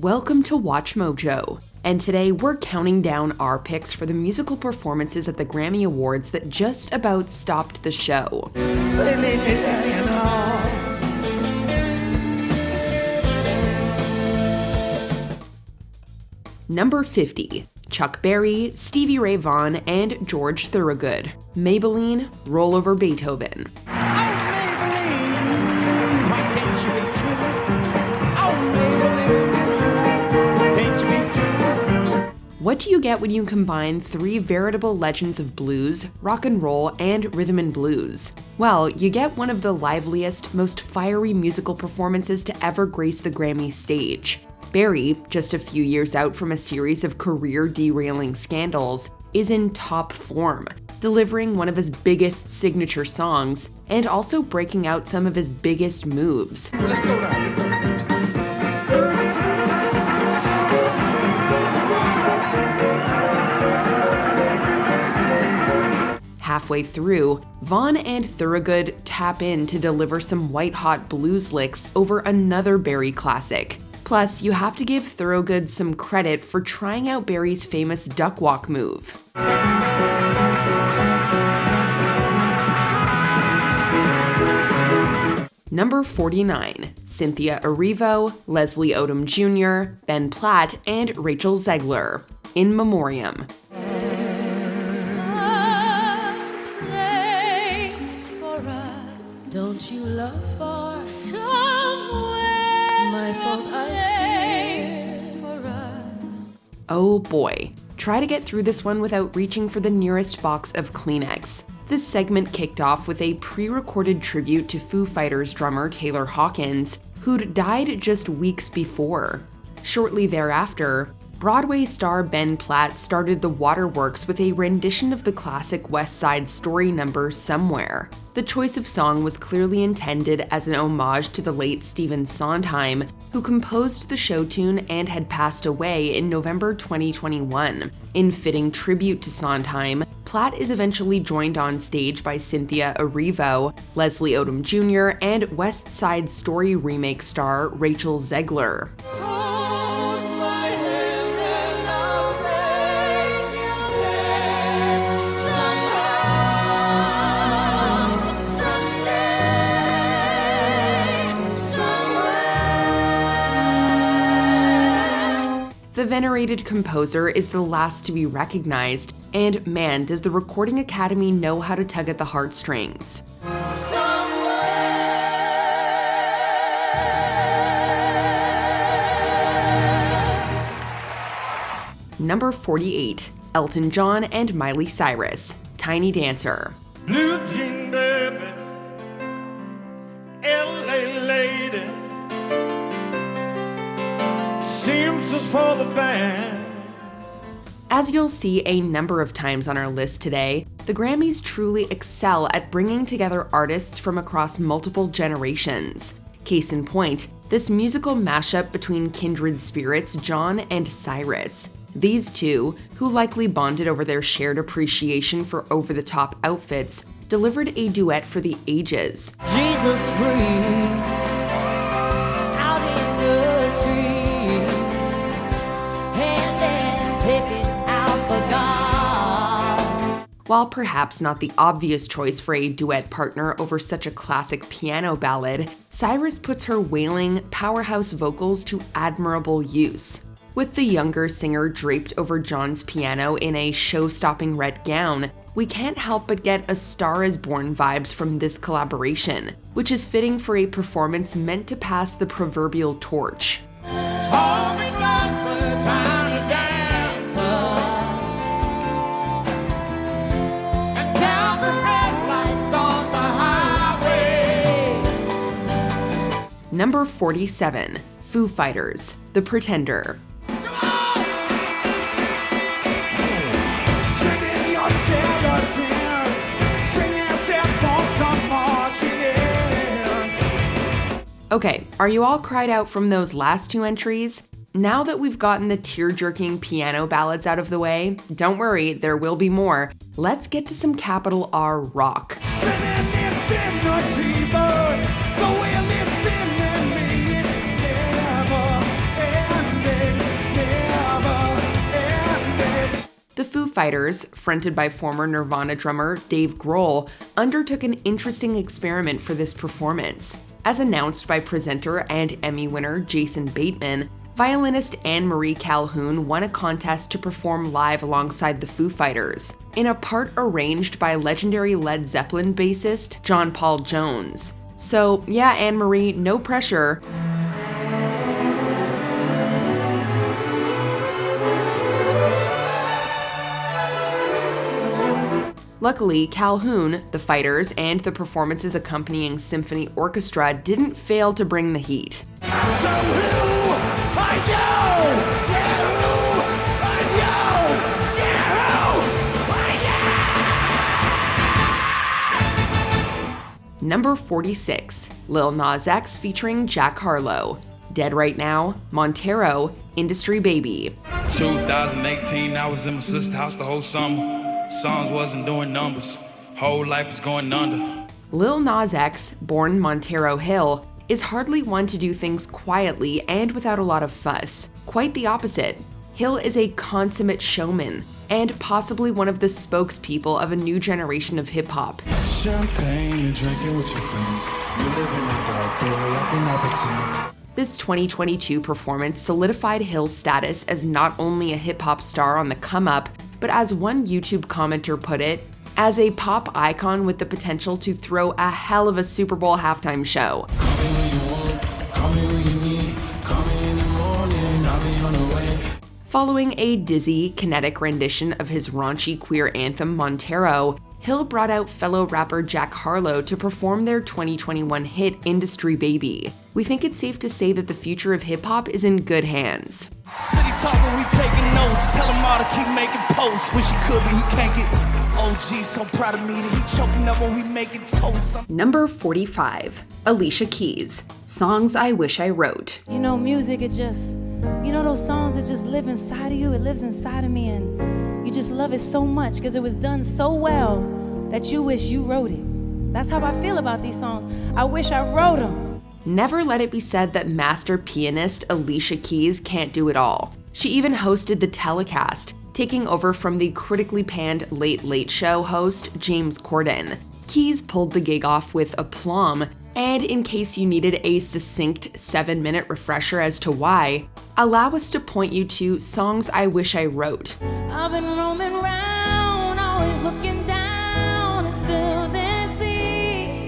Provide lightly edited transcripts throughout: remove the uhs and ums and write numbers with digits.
Welcome to Watch Mojo, and today we're counting down our picks for the musical performances at the Grammy Awards that just about stopped the show. Number 50, Chuck Berry, Stevie Ray Vaughan, and George Thorogood. Maybelline, Roll Over Beethoven. What do you get when you combine three veritable legends of blues, rock and roll, and rhythm and blues? Well, you get one of the liveliest, most fiery musical performances to ever grace the Grammy stage. Berry, just a few years out from a series of career-derailing scandals, is in top form, delivering one of his biggest signature songs, and also breaking out some of his biggest moves. Let's go now. Halfway through, Vaughan and Thorogood tap in to deliver some white-hot blues licks over another Berry classic. Plus, you have to give Thorogood some credit for trying out Berry's famous duck walk move. Number 49, Cynthia Erivo, Leslie Odom Jr., Ben Platt, and Rachel Zegler, In Memoriam. Don't you love for somewhere my fault I face for us? Oh boy, try to get through this one without reaching for the nearest box of Kleenex. This segment kicked off with a pre-recorded tribute to Foo Fighters drummer Taylor Hawkins, who'd died just weeks before. Shortly thereafter, Broadway star Ben Platt started the waterworks with a rendition of the classic West Side Story number Somewhere. The choice of song was clearly intended as an homage to the late Stephen Sondheim, who composed the show tune and had passed away in November 2021. In fitting tribute to Sondheim, Platt is eventually joined on stage by Cynthia Erivo, Leslie Odom Jr., and West Side Story remake star Rachel Zegler. The venerated composer is the last to be recognized, and man, does the Recording Academy know how to tug at the heartstrings. Number 48, Elton John and Miley Cyrus, Tiny Dancer. Blue jean baby, LA lady, seamstress for the band. As you'll see a number of times on our list today, the Grammys truly excel at bringing together artists from across multiple generations. Case in point, this musical mashup between kindred spirits John and Cyrus. These two, who likely bonded over their shared appreciation for over-the-top outfits, delivered a duet for the ages. Jesus freaks out in the street, handing tickets out for God. While perhaps not the obvious choice for a duet partner over such a classic piano ballad, Cyrus puts her wailing, powerhouse vocals to admirable use. With the younger singer draped over John's piano in a show-stopping red gown, we can't help but get A Star Is Born vibes from this collaboration, which is fitting for a performance meant to pass the proverbial torch. Hold me closer, tiny dancer, and count the red lights on the highway. Number 47, Foo Fighters, The Pretender. Okay, are you all cried out from those last two entries? Now that we've gotten the tear-jerking piano ballads out of the way, don't worry, there will be more. Let's get to some capital R rock. Fighters, fronted by former Nirvana drummer Dave Grohl, undertook an interesting experiment for this performance. As announced by presenter and Emmy winner Jason Bateman, violinist Anne-Marie Calhoun won a contest to perform live alongside the Foo Fighters, in a part arranged by legendary Led Zeppelin bassist John Paul Jones. So yeah, Anne-Marie, no pressure. Luckily, Calhoun, the Fighters, and the performance's accompanying symphony orchestra didn't fail to bring the heat. So who are you? Yeah, who are you? Yeah, who are you? Number 46, Lil Nas X featuring Jack Harlow. Dead Right Now, Montero, Industry Baby. 2018, I was in my sister's house the whole summer. Songs wasn't doing numbers. Whole life was going under. Lil Nas X, born Montero Hill, is hardly one to do things quietly and without a lot of fuss. Quite the opposite. Hill is a consummate showman, and possibly one of the spokespeople of a new generation of hip-hop. Champagne and drinking with your friends. You live in the dark, boy, I cannot pretend. This 2022 performance solidified Hill's status as not only a hip-hop star on the come-up, but as one YouTube commenter put it, as a pop icon with the potential to throw a hell of a Super Bowl halftime show. Call me when you want, call me when you need, call me in the morning, I'll be on the way. Following a dizzy, kinetic rendition of his raunchy queer anthem Montero, Hill brought out fellow rapper Jack Harlow to perform their 2021 hit Industry Baby. We think it's safe to say that the future of hip-hop is in good hands. City talking, we taking notes. Tell him all to keep making posts. Wish he could, but he can't get. OG so proud of me that he choking up when we making toast. Number 45, Alicia Keys, Songs I Wish I Wrote. You know, music, it just, you know those songs that just live inside of you? It lives inside of me, and you just love it so much because it was done so well that you wish you wrote it. That's how I feel about these songs. I wish I wrote them. Never let it be said that master pianist Alicia Keys can't do it all. She even hosted the telecast, taking over from the critically panned Late Late Show host James Corden. Keys pulled the gig off with aplomb, and in case you needed a succinct 7-minute refresher as to why, allow us to point you to Songs I Wish I Wrote. I've been roaming around, always looking down and still didn't see.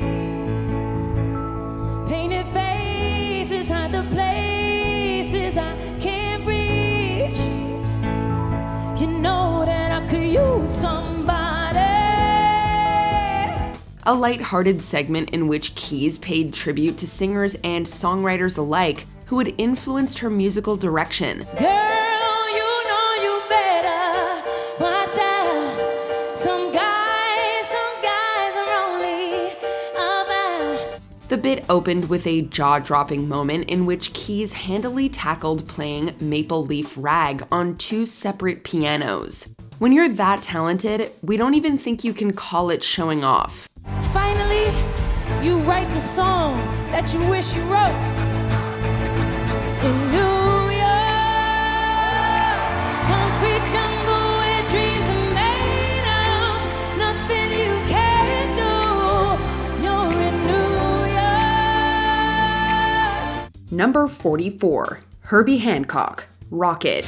Painted faces hide the places I can't reach. You know that I could use somebody. A light-hearted segment in which Keys paid tribute to singers and songwriters alike who had influenced her musical direction. Girl, you know you better watch out. Some guys are only about. The bit opened with a jaw-dropping moment in which Keys handily tackled playing Maple Leaf Rag on 2 separate pianos. When you're that talented, we don't even think you can call it showing off. Finally, you write the song that you wish you wrote. In New York, concrete jungle where dreams are made of. Nothing you can't do. You're in New York. Number 44, Herbie Hancock, Rocket.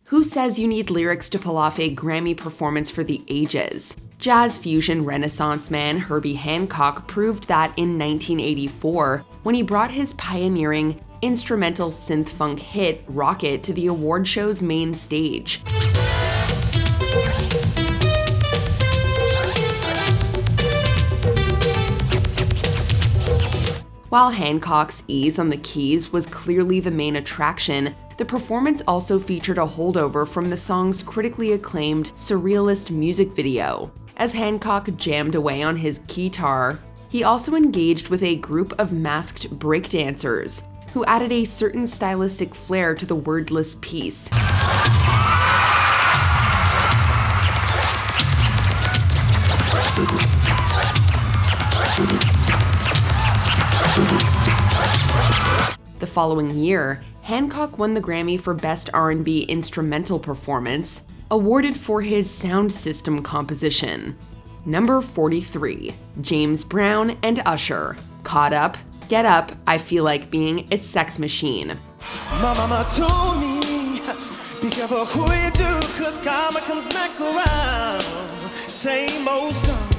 Who says you need lyrics to pull off a Grammy performance for the ages? Jazz fusion renaissance man Herbie Hancock proved that in 1984 when he brought his pioneering instrumental synth-funk hit Rocket to the award show's main stage. While Hancock's ease on the keys was clearly the main attraction, the performance also featured a holdover from the song's critically acclaimed surrealist music video. As Hancock jammed away on his guitar, he also engaged with a group of masked breakdancers, who added a certain stylistic flair to the wordless piece. The following year, Hancock won the Grammy for Best R&B Instrumental Performance, awarded for his sound system composition. Number 43, James Brown and Usher, Caught Up, Get Up, I Feel Like Being a Sex Machine. My mama told me, be careful who you do, cause karma comes back around. Same old song.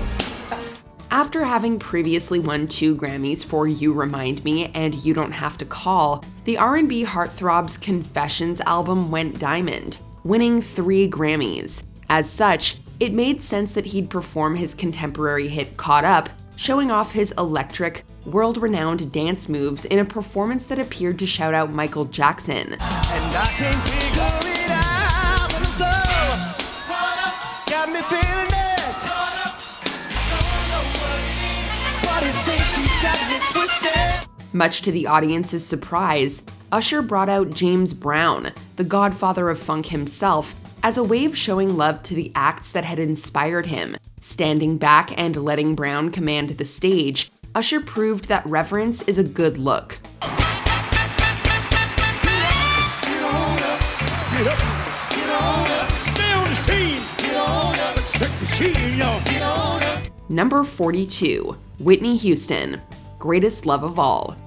After having previously won 2 Grammys for You Remind Me and You Don't Have to Call, the R&B heartthrob's Confessions album went diamond, winning 3 Grammys. As such, it made sense that he'd perform his contemporary hit Caught Up, showing off his electric, world-renowned dance moves in a performance that appeared to shout out Michael Jackson. And I can't figure it out, but so got me feeling it. Much to the audience's surprise, Usher brought out James Brown, the godfather of funk himself, as a way of showing love to the acts that had inspired him. Standing back and letting Brown command the stage, Usher proved that reverence is a good look. Number 42, Whitney Houston, Greatest Love of All.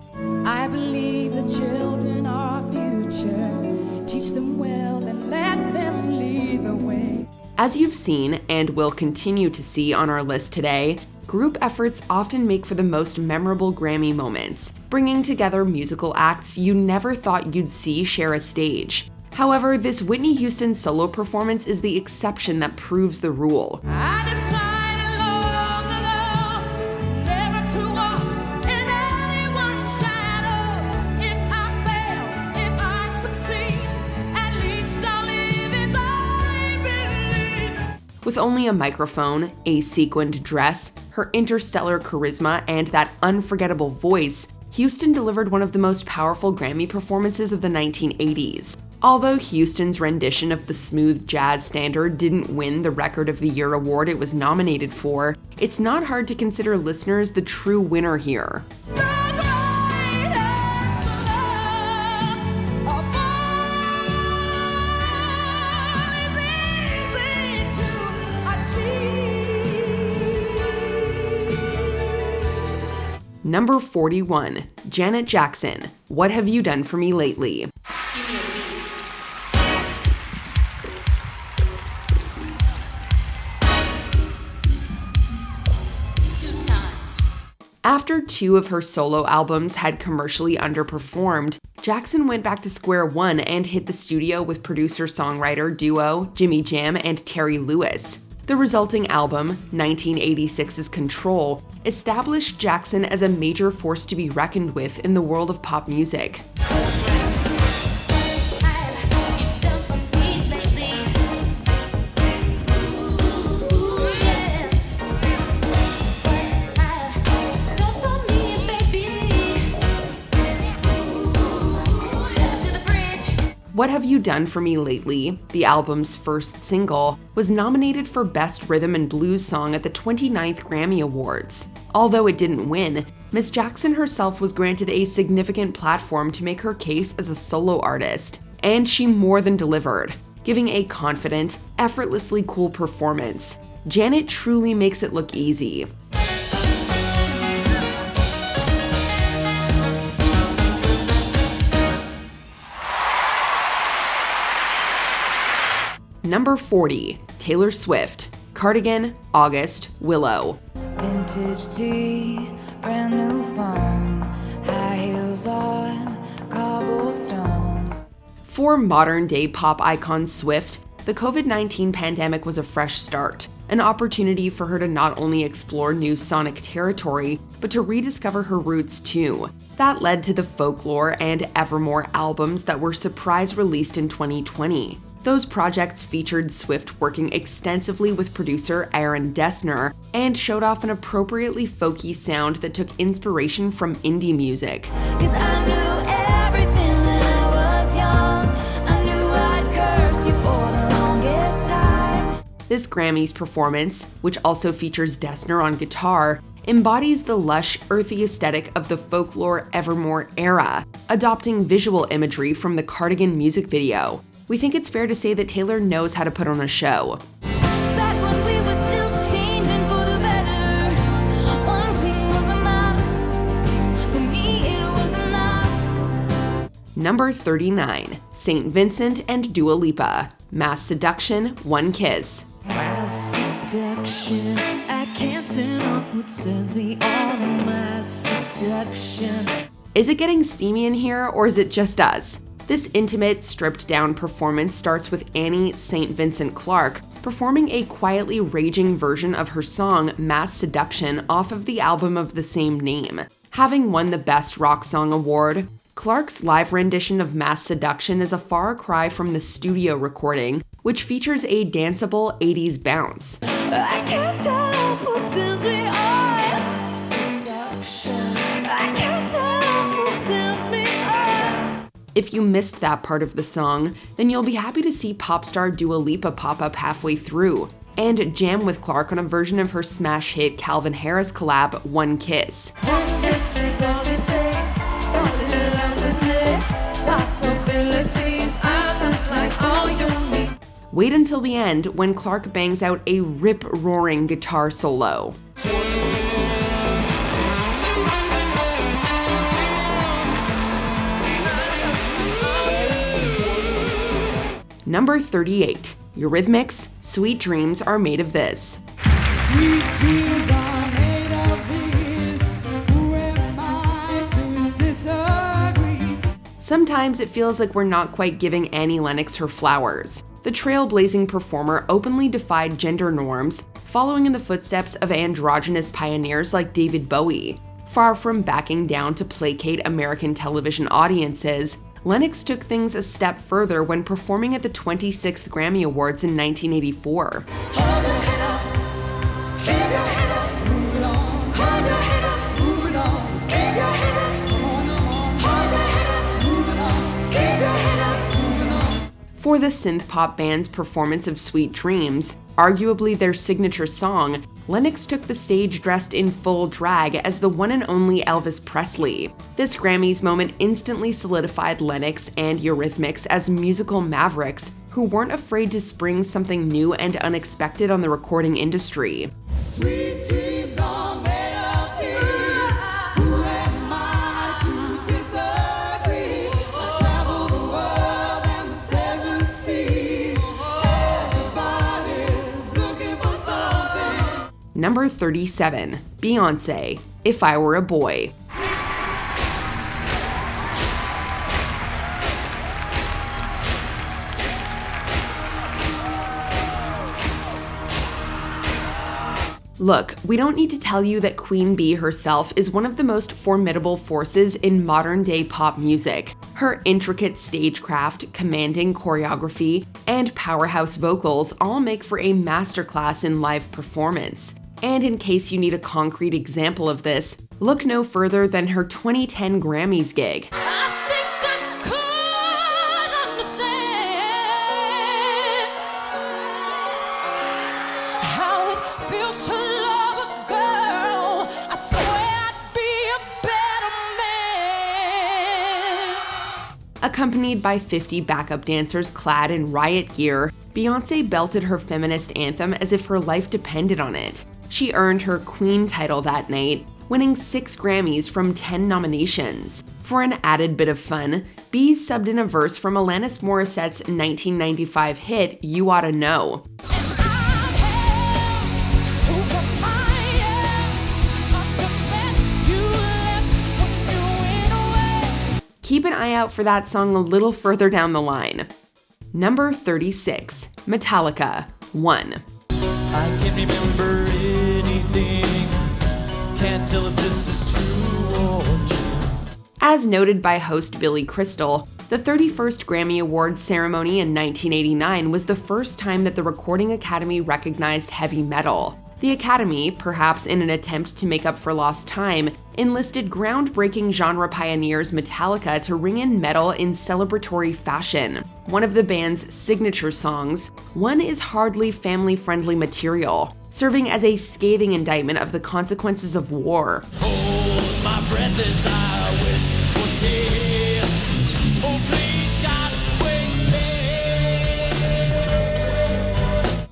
I believe the children are our future. Teach them well and let them lead the way. As you've seen and will continue to see on our list today, group efforts often make for the most memorable Grammy moments, bringing together musical acts you never thought you'd see share a stage. However, this Whitney Houston solo performance is the exception that proves the rule. I decided long ago never to walk in anyone's shadows. If I fail, if I succeed, at least I'll live as I believe. With only a microphone, a sequined dress, her interstellar charisma, and that unforgettable voice, Houston delivered one of the most powerful Grammy performances of the 1980s. Although Houston's rendition of the smooth jazz standard didn't win the Record of the Year award it was nominated for, it's not hard to consider listeners the true winner here. Number 41, Janet Jackson, What Have You Done For Me Lately? After 2 of her solo albums had commercially underperformed, Jackson went back to square one and hit the studio with producer-songwriter duo Jimmy Jam and Terry Lewis. The resulting album, 1986's Control, established Jackson as a major force to be reckoned with in the world of pop music. What Have You Done For Me Lately, the album's first single, was nominated for Best Rhythm and Blues Song at the 29th Grammy Awards. Although it didn't win, Miss Jackson herself was granted a significant platform to make her case as a solo artist, and she more than delivered, giving a confident, effortlessly cool performance. Janet truly makes it look easy. Number 40, Taylor Swift, Cardigan, August, Willow. Vintage tea, brand new phone, high heels on, cobblestones. For modern-day pop icon Swift, the COVID-19 pandemic was a fresh start, an opportunity for her to not only explore new sonic territory, but to rediscover her roots too. That led to the Folklore and Evermore albums that were surprise released in 2020. Those projects featured Swift working extensively with producer Aaron Dessner and showed off an appropriately folky sound that took inspiration from indie music. 'Cause I knew everything when I was young. I knew I'd curse you for the longest time. This Grammys performance, which also features Dessner on guitar, embodies the lush, earthy aesthetic of the folklore Evermore era, adopting visual imagery from the Cardigan music video. We think it's fair to say that Taylor knows how to put on a show. Back when we were still changing for the better, one thing was enough. For me, it was enough. Number 39, St. Vincent and Dua Lipa, Mass Seduction, One Kiss. Mass seduction, I can't turn off what sends me on. Mass seduction. Is it getting steamy in here, or is it just us? This intimate, stripped-down performance starts with Annie St. Vincent Clarke performing a quietly raging version of her song Mass Seduction off of the album of the same name. Having won the Best Rock Song award, Clarke's live rendition of Mass Seduction is a far cry from the studio recording, which features a danceable 80s bounce. I can't turn off what sends me on. Seduction. I can't turn off what sends me on. If you missed that part of the song, then you'll be happy to see pop star Dua Lipa pop up halfway through and jam with Clarke on a version of her smash hit Calvin Harris collab, One Kiss. One kiss is all it takes. Fall in love with me. Possibilities. I look like all you need. Wait until the end when Clarke bangs out a rip-roaring guitar solo. Number 38, Eurythmics, Sweet Dreams Are Made of This. Sweet dreams are made of this. Who am I to disagree? Sometimes it feels like we're not quite giving Annie Lennox her flowers. The trailblazing performer openly defied gender norms, following in the footsteps of androgynous pioneers like David Bowie. Far from backing down to placate American television audiences, Lennox took things a step further when performing at the 26th Grammy Awards in 1984. Hold your head up. Keep your head up. Move it on. Hold your head up. Move it on. Keep your head up. Come on, come on. Hold your head up. Move it on. Keep your head up. Move it on. For the synth pop band's performance of Sweet Dreams, arguably their signature song, Lennox took the stage dressed in full drag as the one and only Elvis Presley. This Grammys moment instantly solidified Lennox and Eurythmics as musical mavericks who weren't afraid to spring something new and unexpected on the recording industry. Sweet dreams are made of this. Who am I to disagree? I travel the world and the seven seas. Everybody's looking for something. Number 37, Beyoncé, If I Were a Boy. Look, we don't need to tell you that Queen Bee herself is one of the most formidable forces in modern-day pop music. Her intricate stagecraft, commanding choreography, and powerhouse vocals all make for a masterclass in live performance. And in case you need a concrete example of this, look no further than her 2010 Grammys gig. I think I could understand how it feels to love a girl. I swear I'd be a better man. Accompanied by 50 backup dancers clad in riot gear, Beyoncé belted her feminist anthem as if her life depended on it. She earned her Queen title that night, winning 6 Grammys from 10 nominations. For an added bit of fun, Bee subbed in a verse from Alanis Morissette's 1995 hit, You Oughta Know. Keep an eye out for that song a little further down the line. Number 36, Metallica, One. I can't remember anything. Can't tell if this is true or true. As noted by host Billy Crystal, the 31st Grammy Awards ceremony in 1989 was the first time that the Recording Academy recognized heavy metal. The Academy, perhaps in an attempt to make up for lost time, enlisted groundbreaking genre pioneers Metallica to ring in metal in celebratory fashion. One of the band's signature songs, One is hardly family-friendly material. serving as a scathing indictment of the consequences of war. Hold my breath as I wish for death. Oh, please, God, wait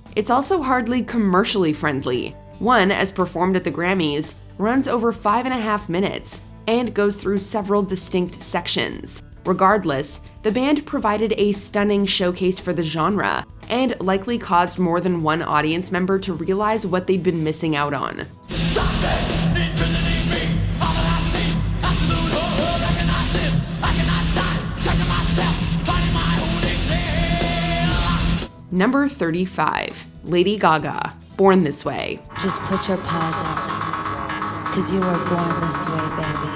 me. It's also hardly commercially friendly. One, as performed at the Grammys, runs over 5.5 minutes and goes through several distinct sections. Regardless, the band provided a stunning showcase for the genre and likely caused more than one audience member to realize what they'd been missing out on. Darkness, imprisoning me. All that I see, absolute horror. I cannot live, I cannot die. Taking myself, finding my holy cell. Number 35, Lady Gaga, Born This Way. Just put your paws up, 'cause you were born this way, baby.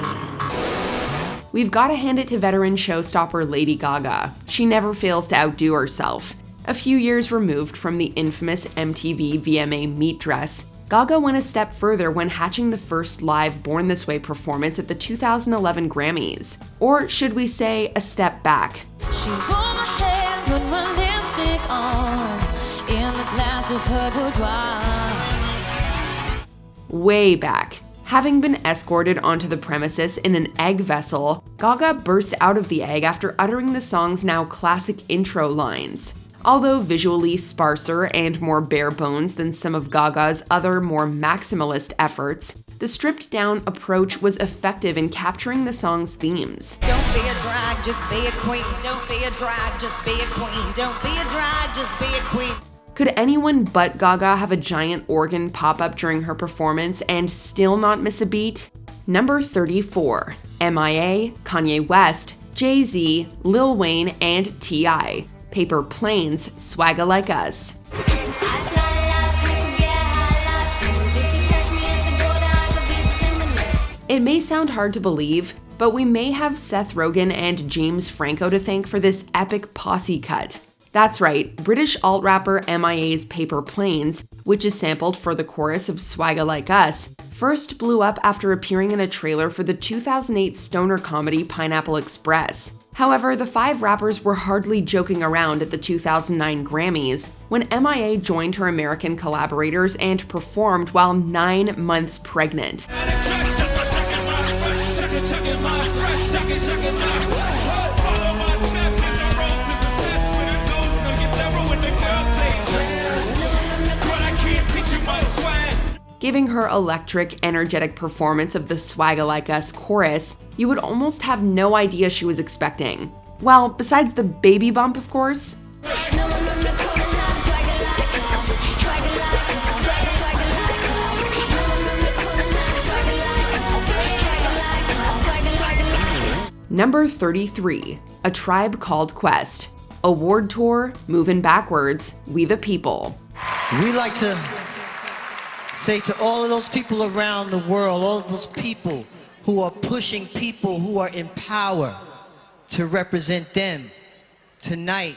We've got to hand it to veteran showstopper Lady Gaga. She never fails to outdo herself. A few years removed from the infamous MTV VMA meat dress, Gaga went a step further when hatching the first live Born This Way performance at the 2011 Grammys. Or should we say, a step back. She wore my hair, put my lipstick on, in the glass of her boudoir. Way back. Having been escorted onto the premises in an egg vessel, Gaga burst out of the egg after uttering the song's now classic intro lines. Although visually sparser and more bare bones than some of Gaga's other more maximalist efforts, the stripped-down approach was effective in capturing the song's themes. Don't be a drag, just be a queen. Don't be a drag, just be a queen. Don't be a drag, just be a queen. Could anyone but Gaga have a giant organ pop up during her performance and still not miss a beat? Number 34, MIA, Kanye West, Jay-Z, Lil Wayne, and T.I. Paper Planes, Swagga Like Us. It may sound hard to believe, but we may have Seth Rogen and James Franco to thank for this epic posse cut. That's right, British alt-rapper MIA's Paper Planes, which is sampled for the chorus of Swagga Like Us, first blew up after appearing in a trailer for the 2008 stoner comedy Pineapple Express. However, the five rappers were hardly joking around at the 2009 Grammys when MIA joined her American collaborators and performed while 9 months pregnant. Giving her electric, energetic performance of the Swagga Like Us chorus, you would almost have no idea she was expecting. Well, besides the baby bump, of course. Number 33, A Tribe Called Quest. Award tour, moving backwards, we the people. We like to say to all of those people around the world, all of those people who are pushing people who are in power to represent them, tonight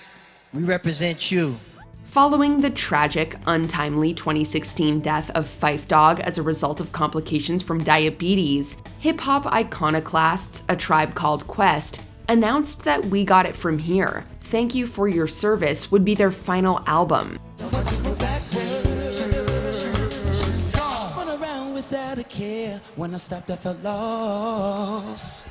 we represent you. Following the tragic, untimely 2016 death of Phife Dawg as a result of complications from diabetes, hip-hop iconoclasts A Tribe Called Quest announced that We Got It From Here, Thank You For Your Service would be their final album. When I stopped, I felt lost.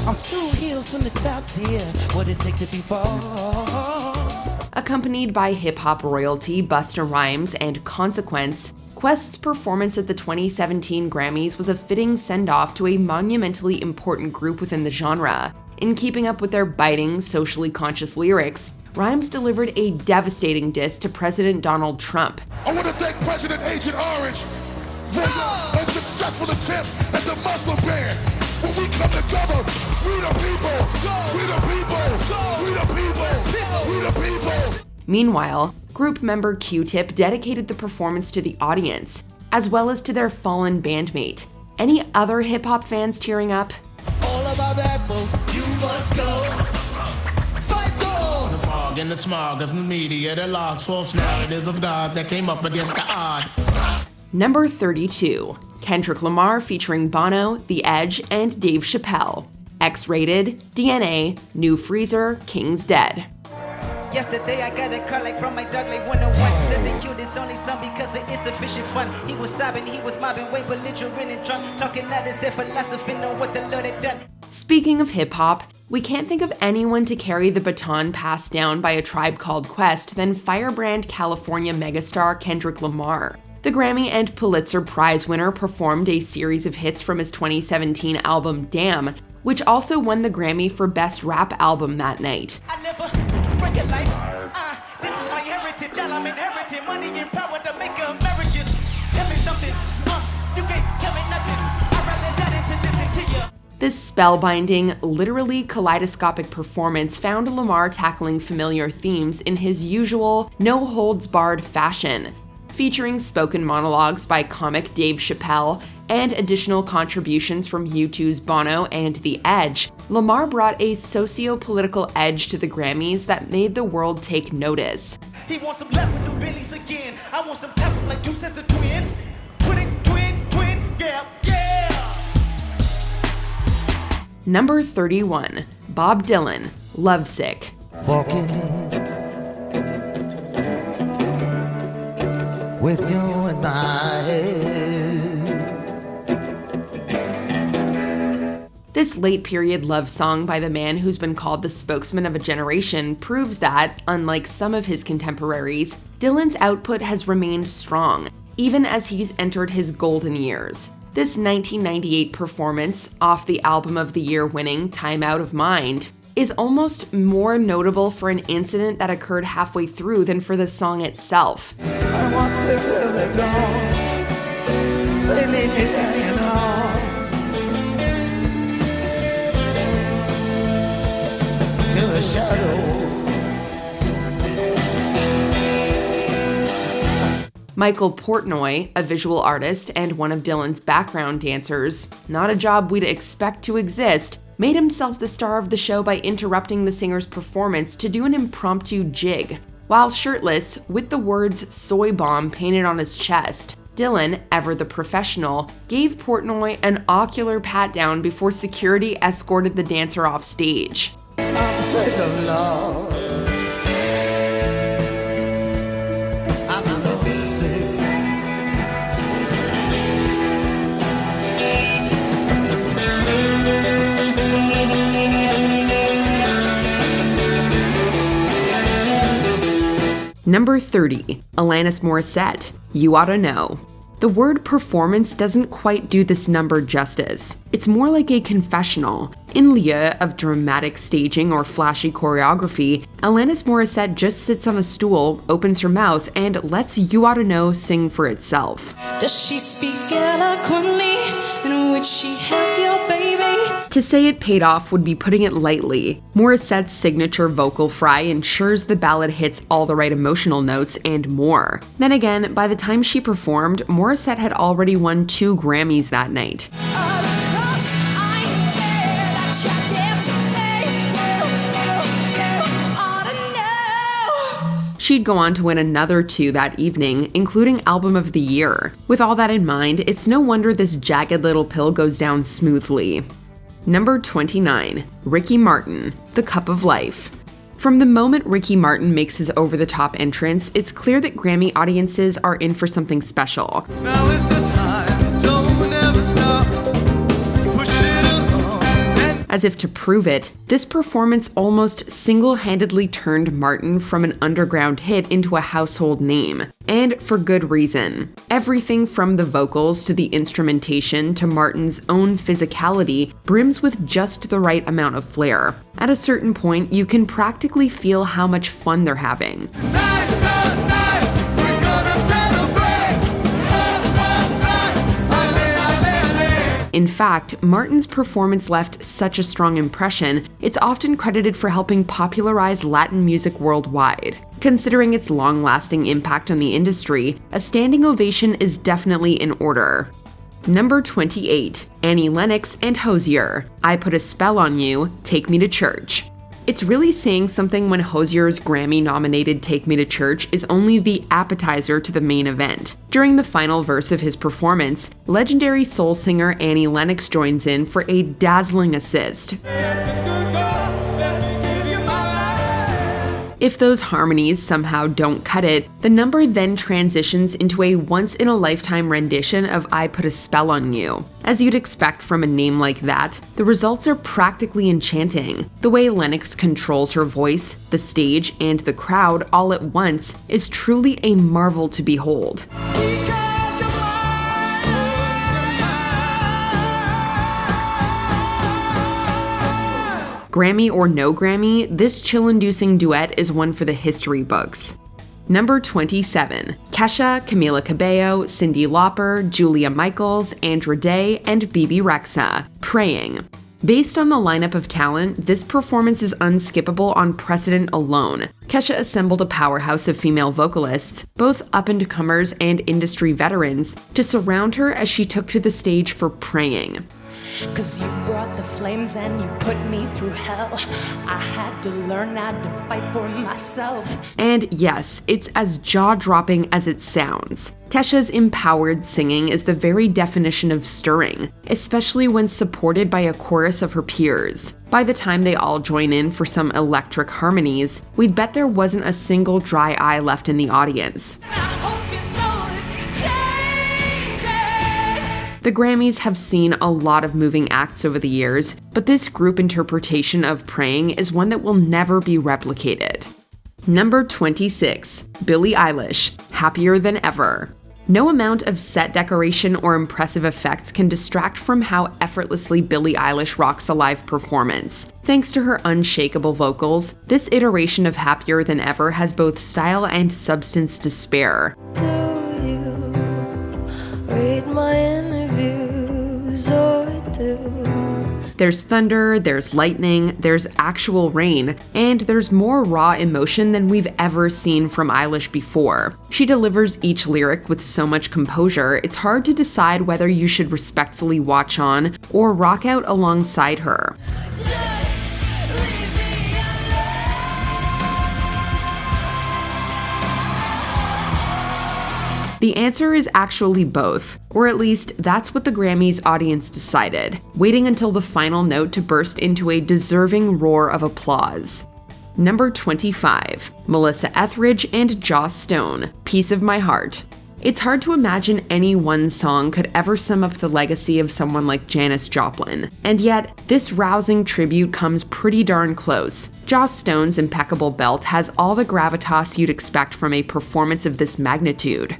I'm 2 heels from the top tier. What it take to be boss? Accompanied by hip-hop royalty Busta Rhymes and Consequence, Quest's performance at the 2017 Grammys was a fitting send-off to a monumentally important group within the genre. In keeping up with their biting, socially conscious lyrics, Rhymes delivered a devastating diss to President Donald Trump. I want to thank President Agent Orange for your unsuccessful attempt at the Muslim ban. When we come together, we the people, we the people, we the people, we the people. Meanwhile, group member Q-Tip dedicated the performance to the audience, as well as to their fallen bandmate. Any other hip-hop fans tearing up? All about that, you must go. Fight gold. The fog and the smog of the media, the logs, false narratives of God that came up against the odds. Number 32, Kendrick Lamar featuring Bono, The Edge, and Dave Chappelle. X-rated, DNA, New Freezer, King's Dead. Yesterday I got a call like from my dog like 101. Said the cutest only son because of insufficient fun. He was sobbing, he was mobbing, way belligerent and drunk. Talking out his head philosophy, know what the Lord had done. Speaking of hip-hop, we can't think of anyone to carry the baton passed down by A Tribe Called Quest than Firebrand California megastar Kendrick Lamar. The Grammy and Pulitzer Prize winner performed a series of hits from his 2017 album Damn, which also won the Grammy for Best Rap Album that night. I never break a life. This is my heritage. All I'm inheriting. Money and power to make a marriages. Tell me something. You can't tell me nothing. I'd rather die than to listen to you. This spellbinding, literally kaleidoscopic performance found Lamar tackling familiar themes in his usual, no-holds-barred fashion. Featuring spoken monologues by comic Dave Chappelle and additional contributions from U2's Bono and The Edge, Lamar brought a socio-political edge to the Grammys that made the world take notice. He wants some love with new Billies again. I want some tough like two sets of twins. Twin, yeah, yeah. Number 31. Bob Dylan, Lovesick. Walking with you in my head. This late-period love song by the man who's been called the spokesman of a generation proves that, unlike some of his contemporaries, Dylan's output has remained strong, even as he's entered his golden years. This 1998 performance, off the Album of the Year winning Time Out of Mind, is almost more notable for an incident that occurred halfway through than for the song itself. I watch them till they're gone. They leave me hanging on to the shadow. Michael Portnoy, a visual artist and one of Dylan's background dancers, not a job we'd expect to exist, made himself the star of the show by interrupting the singer's performance to do an impromptu jig. While shirtless, with the words "soy bomb" painted on his chest, Dylan, ever the professional, gave Portnoy an ocular pat-down before security escorted the dancer off stage. I'm sick of love. I'm lovesick. Number 30. Alanis Morissette, You Oughta Know. The word performance doesn't quite do this number justice. It's more like a confessional. In lieu of dramatic staging or flashy choreography, Alanis Morissette just sits on a stool, opens her mouth, and lets You Oughta Know sing for itself. Does she speak eloquently? And would she have your baby? To say it paid off would be putting it lightly. Morissette's signature vocal fry ensures the ballad hits all the right emotional notes and more. Then again, by the time she performed, Morissette had already won 2 Grammys that night. She'd go on to win another 2 that evening, including Album of the Year. With all that in mind, it's no wonder this jagged little pill goes down smoothly. Number 29. Ricky Martin, The Cup of Life. From the moment Ricky Martin makes his over-the-top entrance, it's clear that Grammy audiences are in for something special. Now is the time, don't ever stop, push it along. As if to prove it, this performance almost single-handedly turned Martin from an underground hit into a household name. And for good reason. Everything from the vocals to the instrumentation to Martin's own physicality brims with just the right amount of flair. At a certain point, you can practically feel how much fun they're having. In fact, Martin's performance left such a strong impression, it's often credited for helping popularize Latin music worldwide. Considering its long-lasting impact on the industry, a standing ovation is definitely in order. Number 28. Annie Lennox and Hozier, I Put a Spell on You, Take Me to Church. It's really saying something when Hozier's Grammy-nominated Take Me to Church is only the appetizer to the main event. During the final verse of his performance, legendary soul singer Annie Lennox joins in for a dazzling assist. If those harmonies somehow don't cut it, the number then transitions into a once-in-a-lifetime rendition of I Put a Spell on You. As you'd expect from a name like that, the results are practically enchanting. The way Lennox controls her voice, the stage, and the crowd all at once is truly a marvel to behold. Grammy or no Grammy, this chill-inducing duet is one for the history books. Number 27. Kesha, Camila Cabello, Cyndi Lauper, Julia Michaels, Andra Day, and Bebe Rexha. Praying. Based on the lineup of talent, this performance is unskippable on precedent alone. Kesha assembled a powerhouse of female vocalists, both up-and-comers and industry veterans, to surround her as she took to the stage for Praying. 'Cause you brought the flames and you put me through hell. I had to learn how to fight for myself. And yes, it's as jaw-dropping as it sounds. Kesha's empowered singing is the very definition of stirring, especially when supported by a chorus of her peers. By the time they all join in for some electric harmonies, we'd bet there wasn't a single dry eye left in the audience. The Grammys have seen a lot of moving acts over the years, but this group interpretation of Praying is one that will never be replicated. Number 26. Billie Eilish, Happier Than Ever. No amount of set decoration or impressive effects can distract from how effortlessly Billie Eilish rocks a live performance. Thanks to her unshakable vocals, this iteration of Happier Than Ever has both style and substance to spare. Do you read my interviews or do? There's thunder, there's lightning, there's actual rain, and there's more raw emotion than we've ever seen from Eilish before. She delivers each lyric with so much composure, it's hard to decide whether you should respectfully watch on or rock out alongside her. The answer is actually both, or at least that's what the Grammys audience decided, waiting until the final note to burst into a deserving roar of applause. Number 25. Melissa Etheridge and Joss Stone, Piece of My Heart. It's hard to imagine any one song could ever sum up the legacy of someone like Janis Joplin, and yet this rousing tribute comes pretty darn close. Joss Stone's impeccable belt has all the gravitas you'd expect from a performance of this magnitude.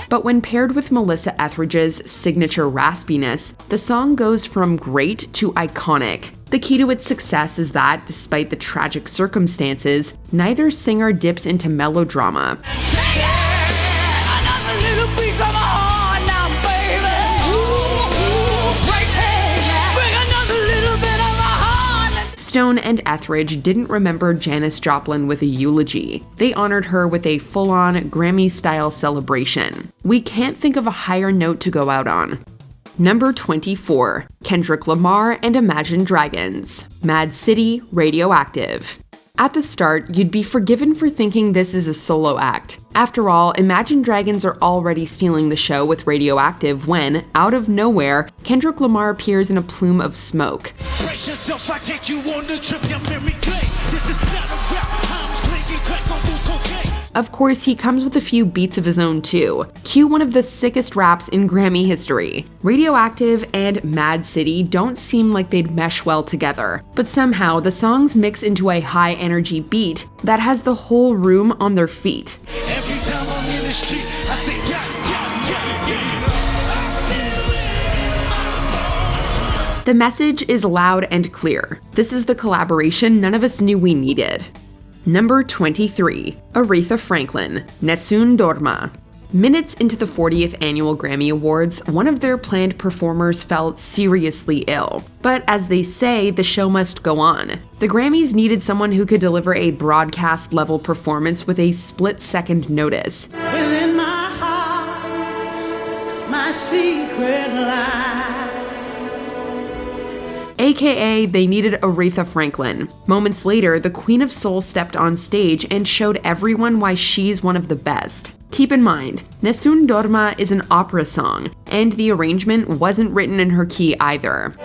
But when paired with Melissa Etheridge's signature raspiness, the song goes from great to iconic. The key to its success is that, despite the tragic circumstances, neither singer dips into melodrama. Stone and Etheridge didn't remember Janis Joplin with a eulogy. They honored her with a full-on Grammy-style celebration. We can't think of a higher note to go out on. Number 24. Kendrick Lamar and Imagine Dragons, Mad City, Radioactive. At the start, you'd be forgiven for thinking this is a solo act. After all, Imagine Dragons are already stealing the show with Radioactive when, out of nowhere, Kendrick Lamar appears in a plume of smoke. Brace yourself, I take you on the trip down memory lane. This is not a rap, I'm slinging crack on cocaine. Of course, he comes with a few beats of his own too. Cue one of the sickest raps in Grammy history. Radioactive and Mad City don't seem like they'd mesh well together, but somehow the songs mix into a high-energy beat that has the whole room on their feet. Every time I'm in the street, I say, yeah. The message is loud and clear. This is the collaboration none of us knew we needed. Number 23. Aretha Franklin, Nessun Dorma. Minutes into the 40th annual Grammy Awards, one of their planned performers fell seriously ill. But as they say, the show must go on. The Grammys needed someone who could deliver a broadcast-level performance with a split-second notice. Within my heart, my secret lies. AKA, they needed Aretha Franklin. Moments later, the Queen of Soul stepped on stage and showed everyone why she's one of the best. Keep in mind, Nessun Dorma is an opera song, and the arrangement wasn't written in her key either.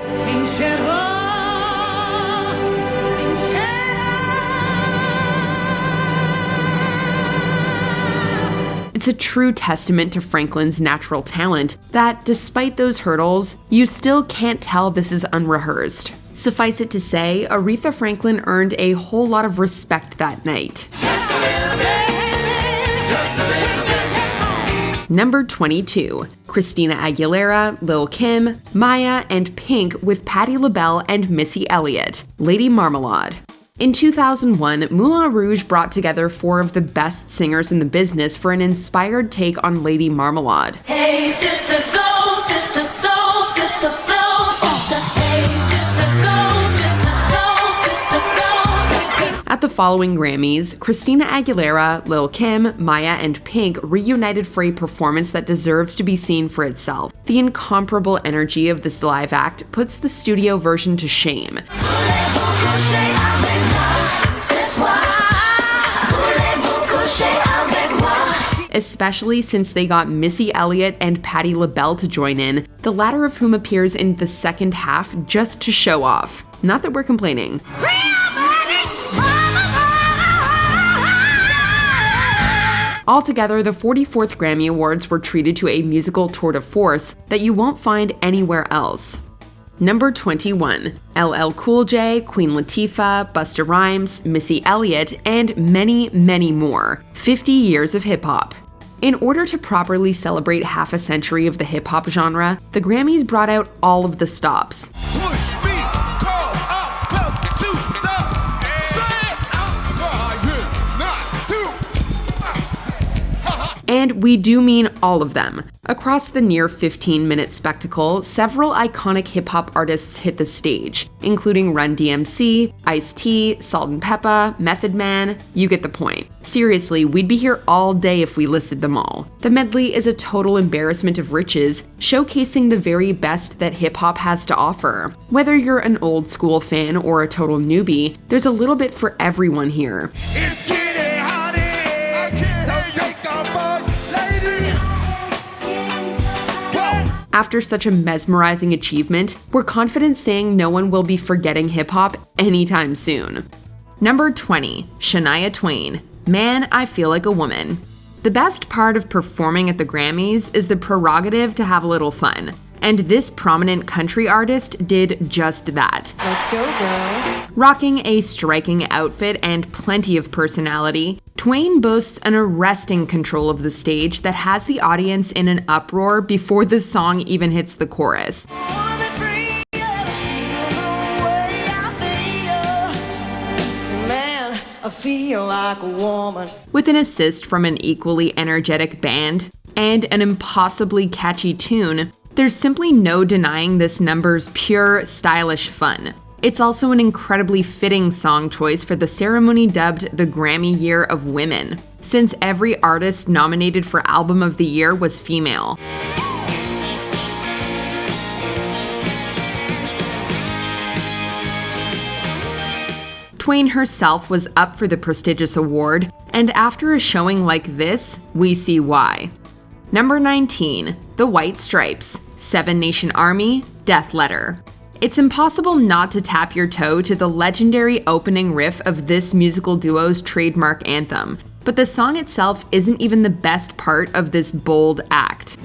It's a true testament to Franklin's natural talent that, despite those hurdles, you still can't tell this is unrehearsed. Suffice it to say, Aretha Franklin earned a whole lot of respect that night. Number 22, Christina Aguilera, Lil' Kim, Maya, and Pink with Patti LaBelle and Missy Elliott, Lady Marmalade. In 2001, Moulin Rouge brought together 4 of the best singers in the business for an inspired take on Lady Marmalade. Hey, sister, go, sister, soul, sister, flow, sister. Hey, sister, go, sister, soul, sister, flow. At the following Grammys, Christina Aguilera, Lil' Kim, Maya, and Pink reunited for a performance that deserves to be seen for itself. The incomparable energy of this live act puts the studio version to shame. Especially since they got Missy Elliott and Patti LaBelle to join in, the latter of whom appears in the second half just to show off. Not that we're complaining. Altogether, the 44th Grammy Awards were treated to a musical tour de force that you won't find anywhere else. Number 21, LL Cool J, Queen Latifah, Busta Rhymes, Missy Elliott, and many, many more. 50 years of hip-hop. In order to properly celebrate half a century of the hip-hop genre, the Grammys brought out all of the stops. Push me, call up, come to the side. And we do mean all of them. Across the near 15-minute spectacle, several iconic hip-hop artists hit the stage, including Run DMC, Ice-T, Salt-N-Pepa, Method Man. You get the point. Seriously, we'd be here all day if we listed them all. The medley is a total embarrassment of riches, showcasing the very best that hip-hop has to offer. Whether you're an old school fan or a total newbie, there's a little bit for everyone here. It's getting hot in, so take off, lady. After such a mesmerizing achievement, we're confident saying no one will be forgetting hip-hop anytime soon. Number 20, Shania Twain, Man, I Feel Like a Woman. The best part of performing at the Grammys is the prerogative to have a little fun. And this prominent country artist did just that. Let's go, girls. Rocking a striking outfit and plenty of personality, Twain boasts an arresting control of the stage that has the audience in an uproar before the song even hits the chorus. I feel like a woman. With an assist from an equally energetic band and an impossibly catchy tune, there's simply no denying this number's pure, stylish fun. It's also an incredibly fitting song choice for the ceremony dubbed the Grammy Year of Women, since every artist nominated for Album of the Year was female. Twain herself was up for the prestigious award, and after a showing like this, we see why. Number 19, The White Stripes, Seven Nation Army, Death Letter. It's impossible not to tap your toe to the legendary opening riff of this musical duo's trademark anthem, but the song itself isn't even the best part of this bold act.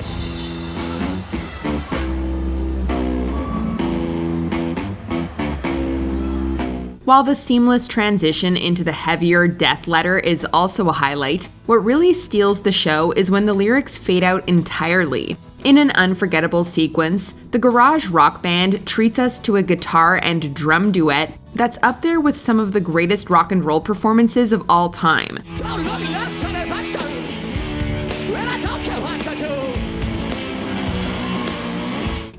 While the seamless transition into the heavier Death Letter is also a highlight, what really steals the show is when the lyrics fade out entirely. In an unforgettable sequence, the garage rock band treats us to a guitar and drum duet that's up there with some of the greatest rock and roll performances of all time.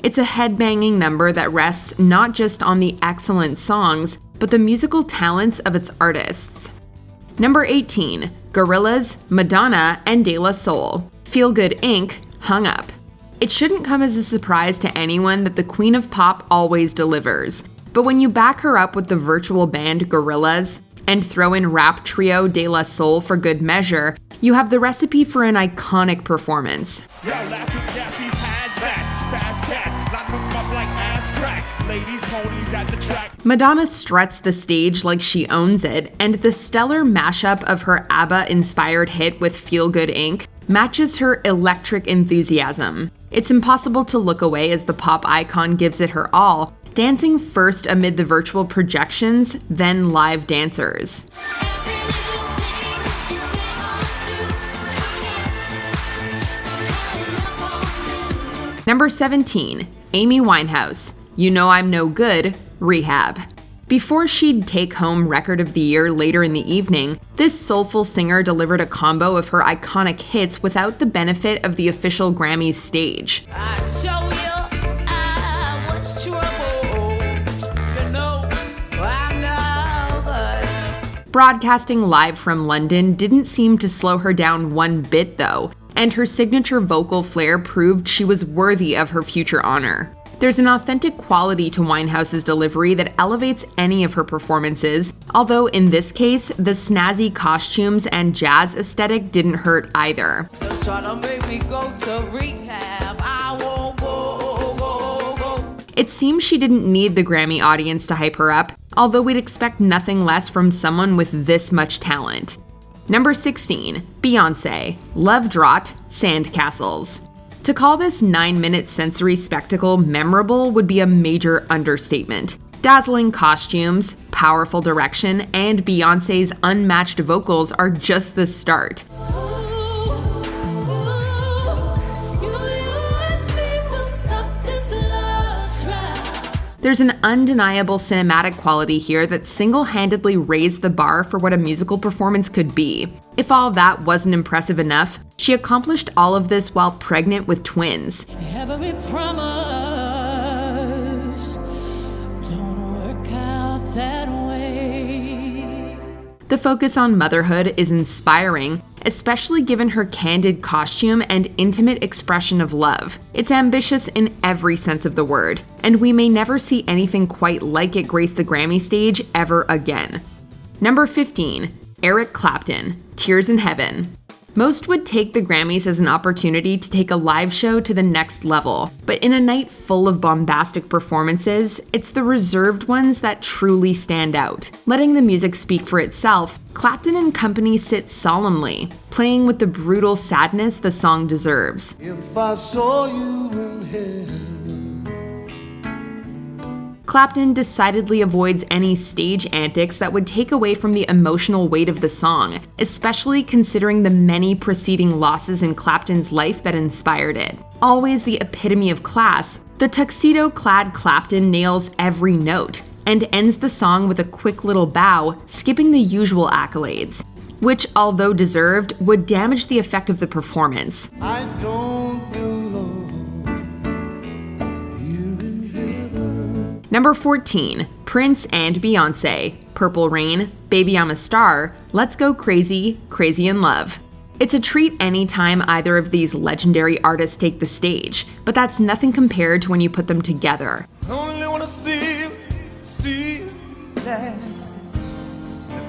It's a headbanging number that rests not just on the excellent songs, but the musical talents of its artists. Number 18, Gorillaz, Madonna, and De La Soul, Feel Good Inc., Hung Up. It shouldn't come as a surprise to anyone that the Queen of Pop always delivers, but when you back her up with the virtual band Gorillaz, and throw in rap trio De La Soul for good measure, you have the recipe for an iconic performance. Madonna struts the stage like she owns it, and the stellar mashup of her ABBA-inspired hit with Feel Good Inc. matches her electric enthusiasm. It's impossible to look away as the pop icon gives it her all, dancing first amid the virtual projections, then live dancers. Number 17, Amy Winehouse, You Know I'm No Good, Rehab. Before she'd take home Record of the Year later in the evening, this soulful singer delivered a combo of her iconic hits without the benefit of the official Grammys stage. Broadcasting live from London didn't seem to slow her down one bit though, and her signature vocal flair proved she was worthy of her future honor. There's an authentic quality to Winehouse's delivery that elevates any of her performances, although in this case, the snazzy costumes and jazz aesthetic didn't hurt either. Just try to make me go to rehab. I won't go. It seems she didn't need the Grammy audience to hype her up, although we'd expect nothing less from someone with this much talent. Number 16, Beyoncé, Love Drought, Sandcastles. To call this 9-minute sensory spectacle memorable would be a major understatement. Dazzling costumes, powerful direction, and Beyoncé's unmatched vocals are just the start. There's an undeniable cinematic quality here that single-handedly raised the bar for what a musical performance could be. If all that wasn't impressive enough, she accomplished all of this while pregnant with twins. Every promise don't work out that way. The focus on motherhood is inspiring, especially given her candid costume and intimate expression of love. It's ambitious in every sense of the word, and we may never see anything quite like it grace the Grammy stage ever again. Number 15, Eric Clapton, Tears in Heaven. Most would take the Grammys as an opportunity to take a live show to the next level, but in a night full of bombastic performances, it's the reserved ones that truly stand out. Letting the music speak for itself, Clapton and company sit solemnly, playing with the brutal sadness the song deserves. If I saw you in heaven. Clapton decidedly avoids any stage antics that would take away from the emotional weight of the song, especially considering the many preceding losses in Clapton's life that inspired it. Always the epitome of class, the tuxedo-clad Clapton nails every note, and ends the song with a quick little bow, skipping the usual accolades, which, although deserved, would damage the effect of the performance. I don't belong. Number 14, Prince and Beyoncé, Purple Rain, Baby I'm a Star, Let's Go Crazy, Crazy in Love. It's a treat anytime either of these legendary artists take the stage, but that's nothing compared to when you put them together. Only wanna feel that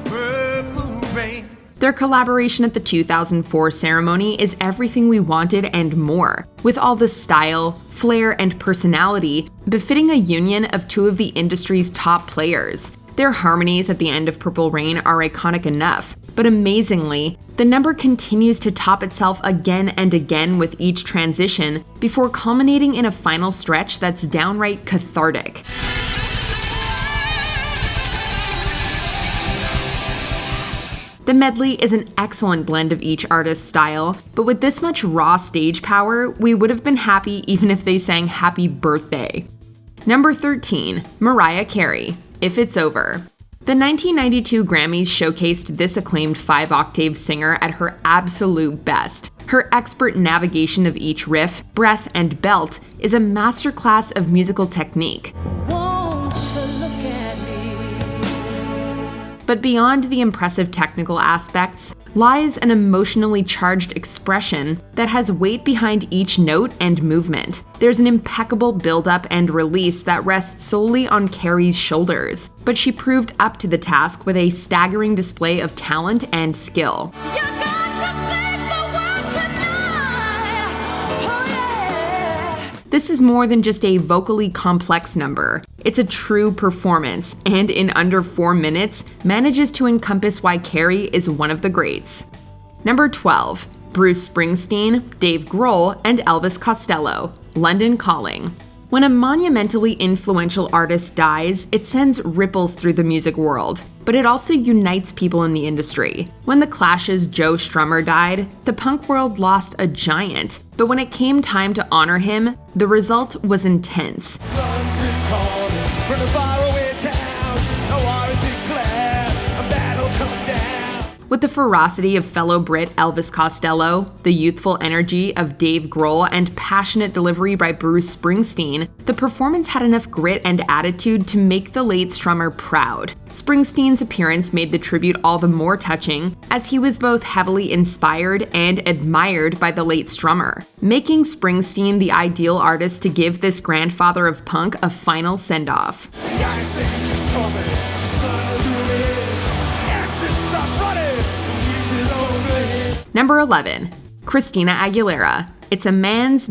purple rain. Their collaboration at the 2004 ceremony is everything we wanted and more, with all the style, flair, and personality befitting a union of two of the industry's top players. Their harmonies at the end of Purple Rain are iconic enough, but amazingly, the number continues to top itself again and again with each transition before culminating in a final stretch that's downright cathartic. The medley is an excellent blend of each artist's style, but with this much raw stage power, we would have been happy even if they sang Happy Birthday. Number 13, Mariah Carey, If It's Over. The 1992 Grammys showcased this acclaimed 5-octave singer at her absolute best. Her expert navigation of each riff, breath, and belt is a masterclass of musical technique. Won't you look at me? But beyond the impressive technical aspects, lies an emotionally charged expression that has weight behind each note and movement. There's an impeccable build-up and release that rests solely on Carey's shoulders, but she proved up to the task with a staggering display of talent and skill. This is more than just a vocally complex number. It's a true performance, and in under 4 minutes, manages to encompass why Carey is one of the greats. Number 12. Bruce Springsteen, Dave Grohl, and Elvis Costello, London Calling. When a monumentally influential artist dies, it sends ripples through the music world, but it also unites people in the industry. When The Clash's Joe Strummer died, the punk world lost a giant, but when it came time to honor him, the result was intense. London calling from the faraway towns. A war is declared, a battle come down. With the ferocity of fellow Brit Elvis Costello, the youthful energy of Dave Grohl, and passionate delivery by Bruce Springsteen, the performance had enough grit and attitude to make the late Strummer proud. Springsteen's appearance made the tribute all the more touching, as he was both heavily inspired and admired by the late Strummer, making Springsteen the ideal artist to give this grandfather of punk a final send-off. The ice age is coming, the sun is moving, engines stop running, the music's over. Number 11. Christina Aguilera. It's a man's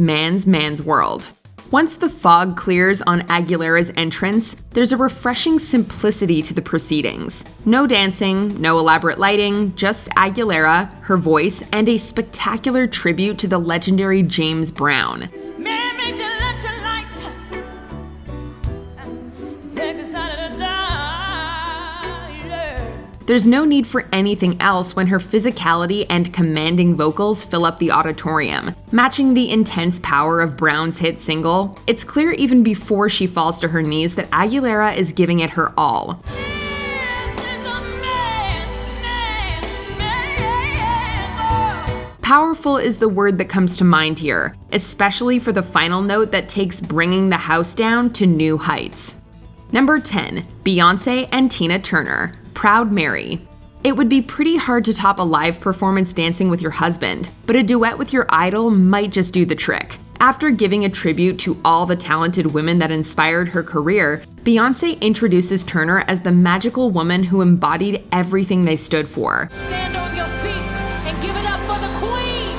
world. Once the fog clears on Aguilera's entrance, there's a refreshing simplicity to the proceedings. No dancing, no elaborate lighting, just Aguilera, her voice, and a spectacular tribute to the legendary James Brown. Man, make the electrolyte to take us out of the dark, yeah. There's no need for anything else when her physicality and commanding vocals fill up the auditorium. Matching the intense power of Brown's hit single, it's clear even before she falls to her knees that Aguilera is giving it her all. Powerful is the word that comes to mind here, especially for the final note that takes Bringing the House Down to new heights. Number 10. Beyoncé and Tina Turner, Proud Mary. It would be pretty hard to top a live performance dancing with your husband, but a duet with your idol might just do the trick. After giving a tribute to all the talented women that inspired her career, Beyoncé introduces Turner as the magical woman who embodied everything they stood for. Stand on your feet and give it up for the queen.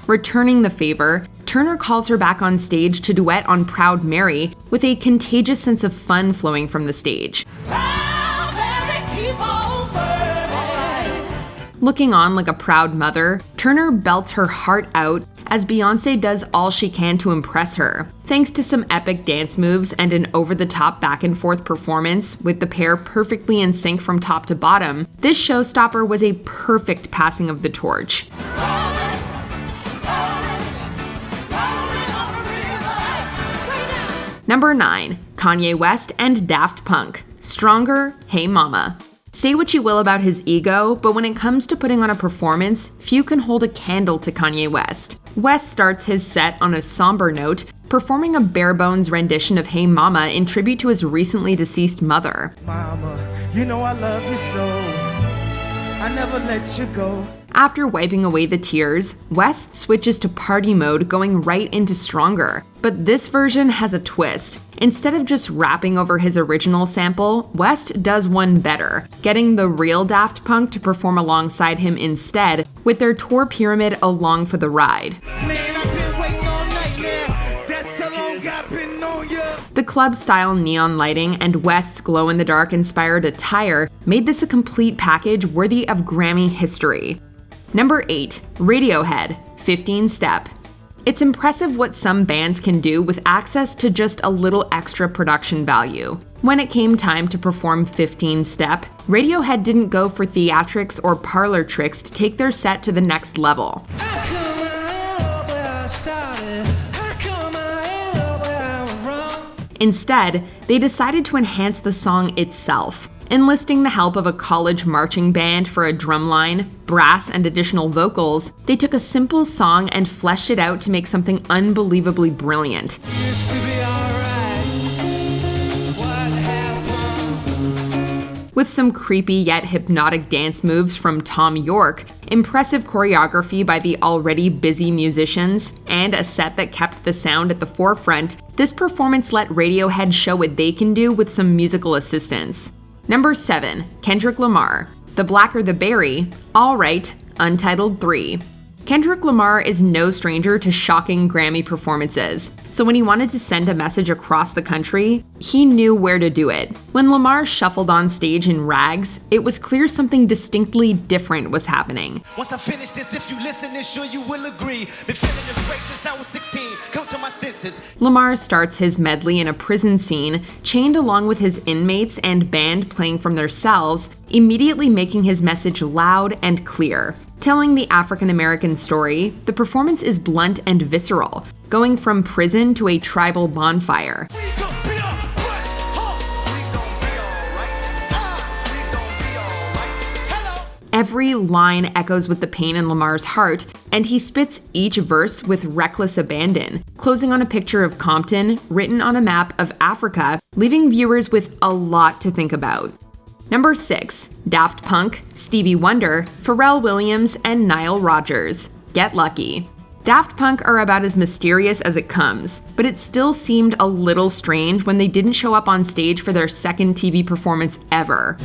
Returning the favor, Turner calls her back on stage to duet on Proud Mary, with a contagious sense of fun flowing from the stage. Looking on like a proud mother, Turner belts her heart out as Beyoncé does all she can to impress her. Thanks to some epic dance moves and an over-the-top back-and-forth performance, with the pair perfectly in sync from top to bottom, this showstopper was a perfect passing of the torch. Number 9. Kanye West and Daft Punk, Stronger, Hey Mama. Say what you will about his ego, but when it comes to putting on a performance, few can hold a candle to Kanye West. West starts his set on a somber note, performing a bare-bones rendition of Hey Mama in tribute to his recently deceased mother. Mama, you know I love you so, I never let you go. After wiping away the tears, West switches to party mode, going right into Stronger. But this version has a twist. Instead of just rapping over his original sample, West does one better, getting the real Daft Punk to perform alongside him instead, with their tour pyramid along for the ride. Man, I've been waiting all night, man. That's how long I've been on you. The club-style neon lighting and West's glow-in-the-dark inspired attire made this a complete package worthy of Grammy history. Number 8. Radiohead, 15 Step. It's impressive what some bands can do with access to just a little extra production value. When it came time to perform 15 Step, Radiohead didn't go for theatrics or parlor tricks to take their set to the next level. Instead, they decided to enhance the song itself. Enlisting the help of a college marching band for a drumline, brass, and additional vocals, they took a simple song and fleshed it out to make something unbelievably brilliant. with some creepy yet hypnotic dance moves from Tom York, impressive choreography by the already busy musicians, and a set that kept the sound at the forefront. This performance let Radiohead show what they can do with some musical assistance. Number 7. Kendrick Lamar. The Blacker the Berry, Alright, Untitled 3. Kendrick Lamar is no stranger to shocking Grammy performances, so when he wanted to send a message across the country, he knew where to do it. When Lamar shuffled on stage in rags, it was clear something distinctly different was happening. Once I finish this, if you listen, then sure you will agree. Been feeling this way since I was 16, come to my senses. Lamar starts his medley in a prison scene, chained along with his inmates and band playing from their cells, immediately making his message loud and clear. Telling the African-American story, the performance is blunt and visceral, going from prison to a tribal bonfire. Every line echoes with the pain in Lamar's heart, and he spits each verse with reckless abandon, closing on a picture of Compton, written on a map of Africa, leaving viewers with a lot to think about. Number 6. Daft Punk, Stevie Wonder, Pharrell Williams, and Nile Rodgers. Get Lucky. Daft Punk are about as mysterious as it comes, but it still seemed a little strange when they didn't show up on stage for their second TV performance ever.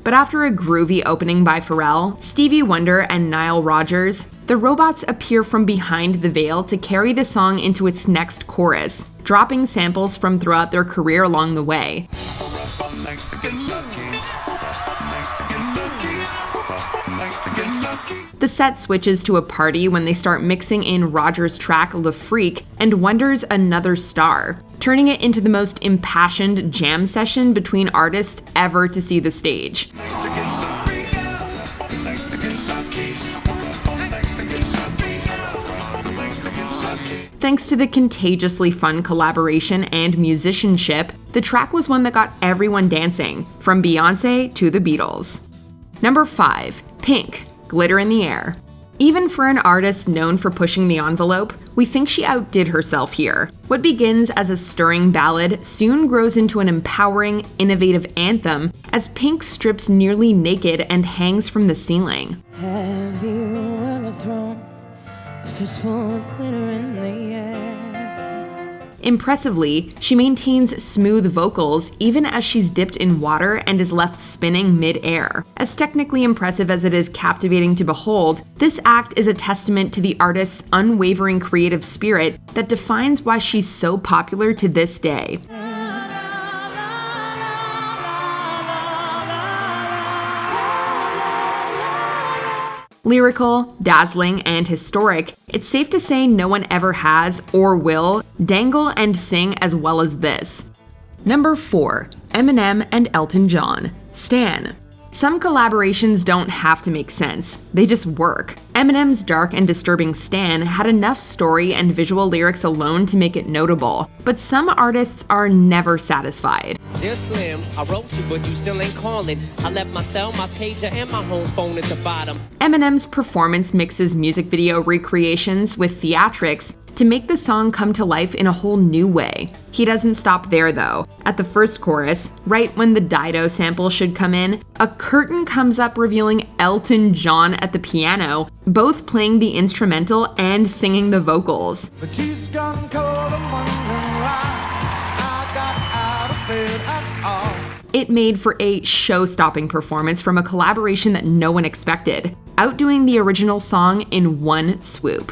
But after a groovy opening by Pharrell, Stevie Wonder, and Nile Rodgers, the robots appear from behind the veil to carry the song into its next chorus, dropping samples from throughout their career along the way. The set switches to a party when they start mixing in Rodgers' track Le Freak and Wonder's Another Star, turning it into the most impassioned jam session between artists ever to see the stage. Thanks to the contagiously fun collaboration and musicianship, the track was one that got everyone dancing, from Beyoncé to the Beatles. Number 5. Pink, Glitter in the Air. Even for an artist known for pushing the envelope, we think she outdid herself here. What begins as a stirring ballad soon grows into an empowering, innovative anthem as Pink strips nearly naked and hangs from the ceiling. Have you ever thrown a fistful of glitter in the air? Impressively, she maintains smooth vocals even as she's dipped in water and is left spinning mid-air. As technically impressive as it is captivating to behold, this act is a testament to the artist's unwavering creative spirit that defines why she's so popular to this day. Lyrical, dazzling, and historic, it's safe to say no one ever has, or will, dangle and sing as well as this. Number 4. Eminem and Elton John, Stan. Some collaborations don't have to make sense, they just work. Eminem's dark and disturbing Stan had enough story and visual lyrics alone to make it notable, but some artists are never satisfied. Dear Slim, I wrote you, but you still ain't calling. I left my cell, my pager, and my home phone at the bottom. Eminem's performance mixes music video recreations with theatrics to make the song come to life in a whole new way. He doesn't stop there though. At the first chorus, right when the Dido sample should come in, a curtain comes up revealing Elton John at the piano, both playing the instrumental and singing the vocals. But she's gone cold and wondering why I got out of bed at all. It made for a show-stopping performance from a collaboration that no one expected, outdoing the original song in one swoop.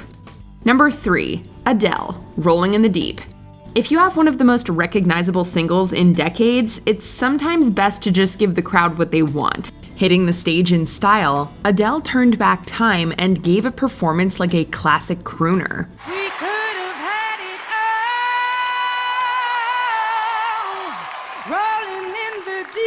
Number 3. Adele, Rolling in the Deep. If you have one of the most recognizable singles in decades, it's sometimes best to just give the crowd what they want. Hitting the stage in style, Adele turned back time and gave a performance like a classic crooner. We could have had it all, rolling in the deep.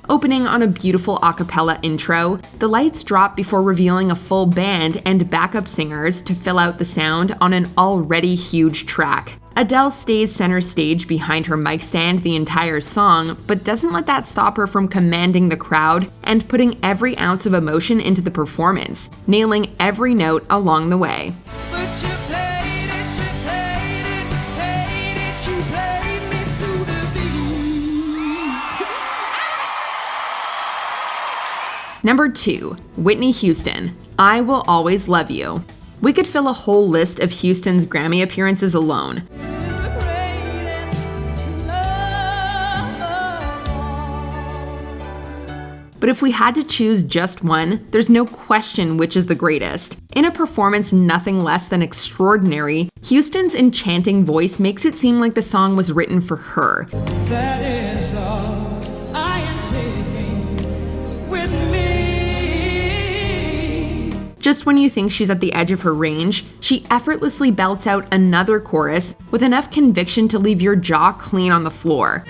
Opening on a beautiful a cappella intro, the lights drop before revealing a full band and backup singers to fill out the sound on an already huge track. Adele stays center stage behind her mic stand the entire song, but doesn't let that stop her from commanding the crowd and putting every ounce of emotion into the performance, nailing every note along the way. Number 2, Whitney Houston, I Will Always Love You. We could fill a whole list of Houston's Grammy appearances alone. But if we had to choose just one, there's no question which is the greatest. In a performance nothing less than extraordinary, Houston's enchanting voice makes it seem like the song was written for her. That is all I am taking with me. Just when you think she's at the edge of her range, she effortlessly belts out another chorus with enough conviction to leave your jaw clean on the floor.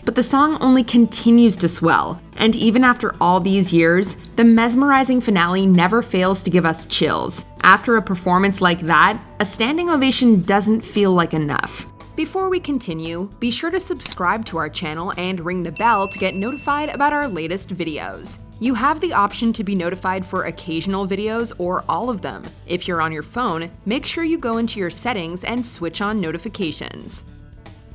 But the song only continues to swell, and even after all these years, the mesmerizing finale never fails to give us chills. After a performance like that, a standing ovation doesn't feel like enough. Before we continue, be sure to subscribe to our channel and ring the bell to get notified about our latest videos. You have the option to be notified for occasional videos or all of them. If you're on your phone, make sure you go into your settings and switch on notifications.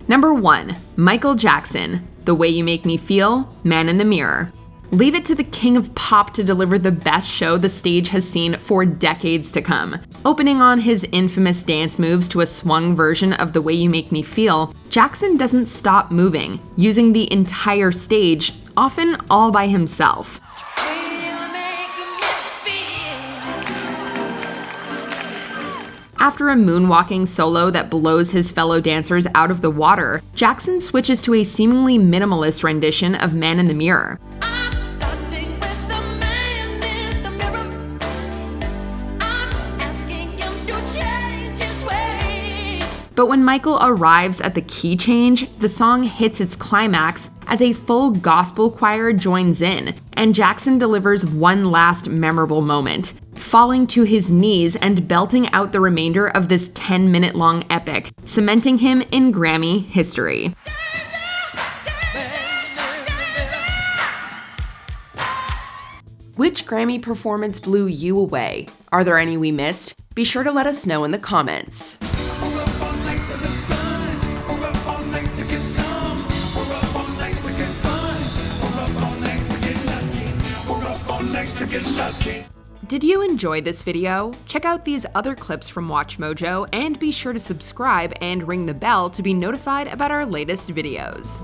Number 1, Michael Jackson, The Way You Make Me Feel, Man in the Mirror. Leave it to the king of pop to deliver the best show the stage has seen for decades to come. Opening on his infamous dance moves to a swung version of The Way You Make Me Feel, Jackson doesn't stop moving, using the entire stage, often all by himself. After a moonwalking solo that blows his fellow dancers out of the water, Jackson switches to a seemingly minimalist rendition of Man in the Mirror. But when Michael arrives at the key change, the song hits its climax as a full gospel choir joins in, and Jackson delivers one last memorable moment, falling to his knees and belting out the remainder of this 10-minute-long epic, cementing him in Grammy history. Which Grammy performance blew you away? Are there any we missed? Be sure to let us know in the comments. Did you enjoy this video? Check out these other clips from WatchMojo and be sure to subscribe and ring the bell to be notified about our latest videos.